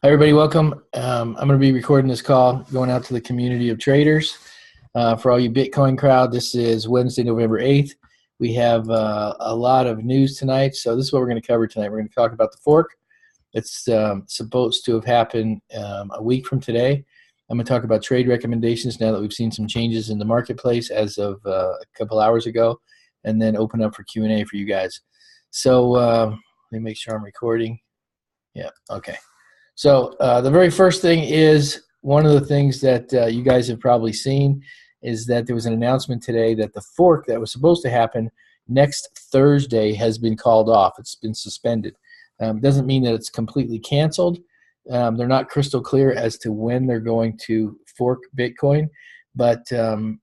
Hi, everybody. Welcome. I'm going to be recording this call going out to the community of traders. For all you Bitcoin crowd, this is Wednesday, November 8th. We have a lot of news tonight, so this is what we're going to cover tonight. We're going to talk about the fork. It's supposed to have happened a week from today. I'm going to talk about trade recommendations now that we've seen some changes in the marketplace as of a couple hours ago, and then open up for Q&A for you guys. So let me make sure I'm recording. Yeah, okay. So the very first thing is one of the things that you guys have probably seen is that there was an announcement today that the fork that was supposed to happen next Thursday has been called off. It's been suspended. Doesn't mean that it's completely canceled. They're not crystal clear as to when they're going to fork Bitcoin, but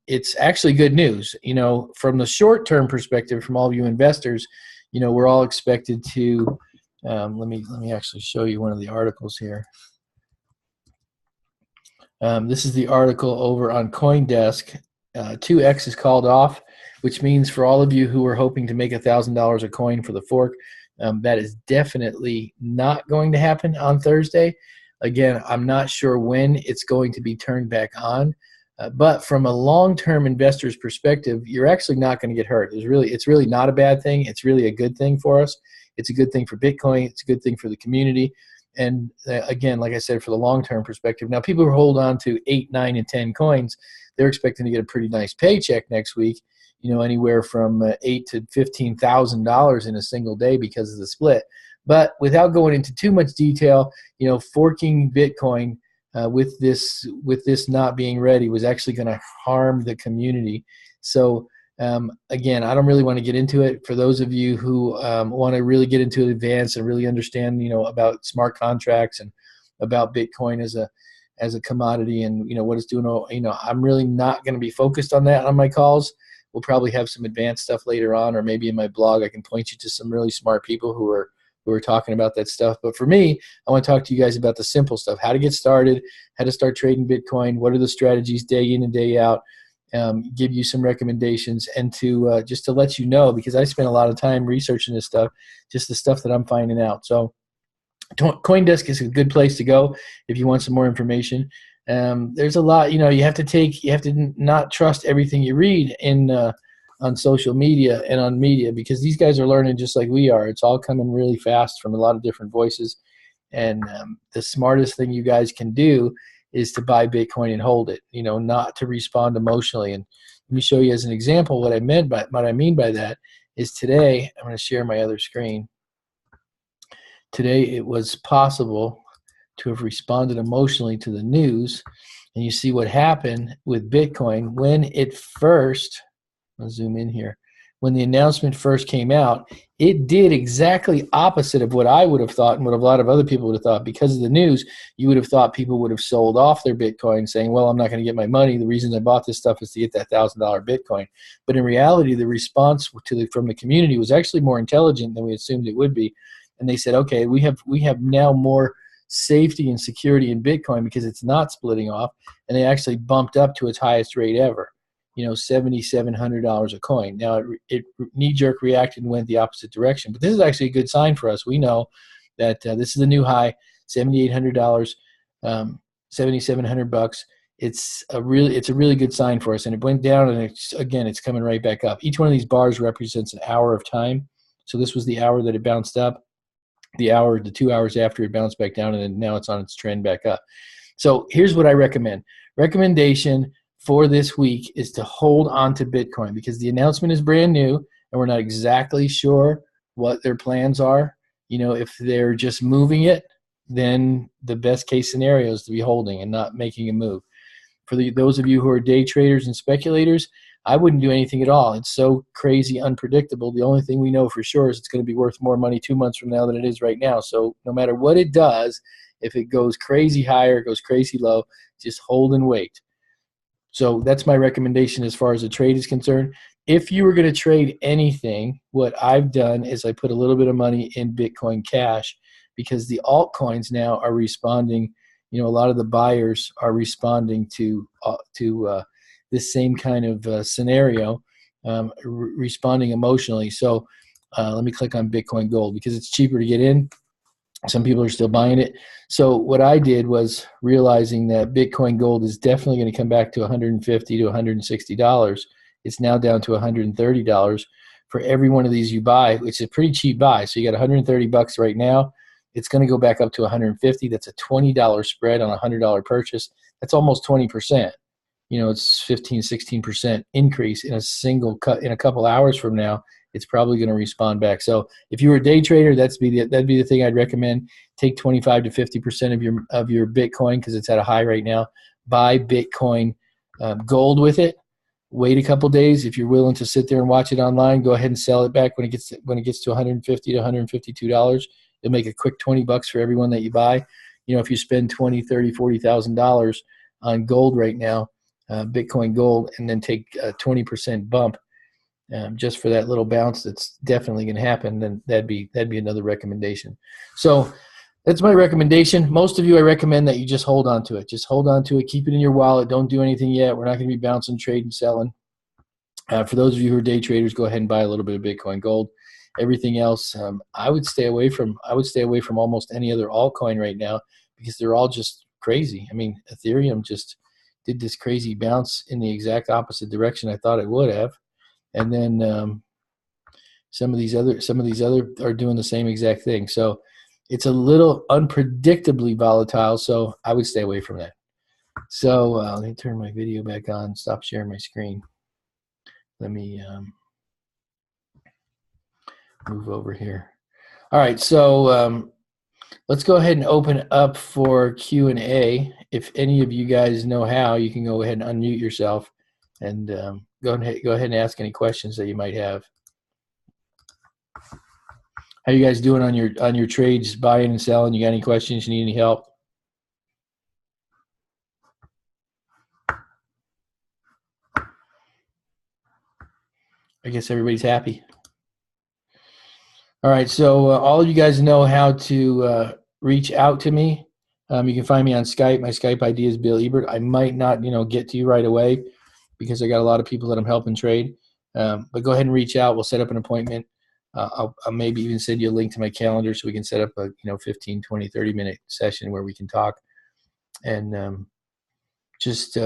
it's actually good news. You know, from the short-term perspective, from all of you investors, you know, we're all expected to let me actually show you one of the articles here. This is the article over on CoinDesk. 2x is called off, which means for all of you who are hoping to make $1,000 a coin for the fork, that is definitely not going to happen on Thursday. Again, I'm not sure when it's going to be turned back on, but from a long-term investor's perspective, you're actually not going to get hurt. It's really not a bad thing. It's really a good thing for us. It's a good thing for Bitcoin. It's a good thing for the community. And again, like I said, for the long-term perspective. Now, people who hold on to 8, 9, and 10 coins, they're expecting to get a pretty nice paycheck next week, you know, anywhere from $8,000 to $15,000 in a single day because of the split. But without going into too much detail, you know, forking Bitcoin with this not being ready was actually going to harm the community. So again, I don't really want to get into it. For those of you who want to really get into it advanced and really understand, you know, about smart contracts and about Bitcoin as a commodity and, you know, what it's doing, you know, I'm really not going to be focused on that on my calls. We'll probably have some advanced stuff later on, or maybe in my blog I can point you to some really smart people who are talking about that stuff. But for me, I want to talk to you guys about the simple stuff: how to get started, how to start trading Bitcoin, what are the strategies day in and day out. Give you some recommendations, and to just to let you know, because I spent a lot of time researching this stuff, just the stuff that I'm finding out. So CoinDesk is a good place to go if you want some more information. There's a lot, you know, you have to not trust everything you read in on social media and on media, because these guys are learning just like we are. It's all coming really fast from a lot of different voices. And the smartest thing you guys can do is to buy Bitcoin and hold it, you know, not to respond emotionally. And let me show you as an example what I mean by that is today, I'm going to share my other screen. Today it was possible to have responded emotionally to the news, and you see what happened with Bitcoin when it first, I'll zoom in here, when the announcement first came out. It did exactly opposite of what I would have thought and what a lot of other people would have thought. Because of the news, you would have thought people would have sold off their Bitcoin saying, well, I'm not going to get my money. The reason I bought this stuff is to get that $1,000 Bitcoin. But in reality, the response from the community was actually more intelligent than we assumed it would be. And they said, okay, we have now more safety and security in Bitcoin because it's not splitting off. And they actually bumped up to its highest rate ever, you know, $7,700 a coin. Now, it knee-jerk reacted and went the opposite direction. But this is actually a good sign for us. We know that this is a new high, $7,800, $7,700. It's a really good sign for us. And it went down, and it's coming right back up. Each one of these bars represents an hour of time. So this was the hour that it bounced up. The 2 hours after it bounced back down, and then now it's on its trend back up. So here's what I recommend. Recommendation for this week is to hold on to Bitcoin, because the announcement is brand new and we're not exactly sure what their plans are. You know, if they're just moving it, then the best case scenario is to be holding and not making a move. For those of you who are day traders and speculators, I wouldn't do anything at all. It's so crazy unpredictable. The only thing we know for sure is it's going to be worth more money 2 months from now than it is right now. So no matter what it does, if it goes crazy higher, it goes crazy low, just hold and wait. So that's my recommendation as far as the trade is concerned. If you were going to trade anything, what I've done is I put a little bit of money in Bitcoin Cash, because the altcoins now are responding. You know, a lot of the buyers are responding to this same kind of scenario, responding emotionally. So let me click on Bitcoin Gold because it's cheaper to get in. Some people are still buying it. So what I did was realizing that Bitcoin Gold is definitely going to come back to $150 to $160. It's now down to $130 for every one of these you buy, which is a pretty cheap buy. So you got $130 right now. It's going to go back up to $150. That's a $20 spread on a $100 purchase. That's almost 20%. You know, it's 15, 16% increase in a single cut. In a couple hours from now, it's probably going to respond back. So if you were a day trader, that'd be the thing I'd recommend. Take 25 to 50% of your Bitcoin, because it's at a high right now. Buy Bitcoin Gold with it. Wait a couple days. If you're willing to sit there and watch it online, go ahead and sell it back when it gets to $150 to $152. You'll make a quick $20 for everyone that you buy. You know, if you spend $20, $30, $40,000 on gold right now, Bitcoin Gold, and then take a 20% bump just for that little bounce that's definitely going to happen, then that'd be another recommendation. So that's my recommendation. Most of you, I recommend that you just hold on to it. Just hold on to it. Keep it in your wallet. Don't do anything yet. We're not going to be bouncing, trading, selling. For those of you who are day traders, go ahead and buy a little bit of Bitcoin Gold. Everything else, I would stay away from. I would stay away from almost any other altcoin right now, because they're all just crazy. I mean, Ethereum just did this crazy bounce in the exact opposite direction I thought it would have, and then some of these other are doing the same exact thing. So it's a little unpredictably volatile. So I would stay away from that. So let me turn my video back on. Stop sharing my screen. Let me move over here. All right, so let's go ahead and open up for Q&A. If any of you guys know how, you can go ahead and unmute yourself and go ahead and ask any questions that you might have. How you guys doing on your trades, buying and selling? You got any questions? You need any help? I guess everybody's happy. All right, so all of you guys know how to reach out to me. You can find me on Skype. My Skype ID is Bill Ebert. I might not, get to you right away because I got a lot of people that I'm helping trade. But go ahead and reach out. We'll set up an appointment. I'll maybe even send you a link to my calendar so we can set up a 15, 20, 30-minute session where we can talk. And just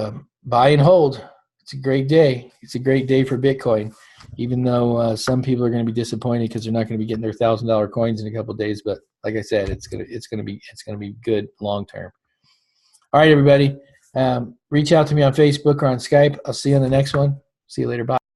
buy and hold. It's a great day. It's a great day for Bitcoin, even though some people are going to be disappointed because they're not going to be getting their $1,000 coins in a couple of days. But like I said, it's gonna be good long term. All right, everybody. Reach out to me on Facebook or on Skype. I'll see you on the next one. See you later. Bye.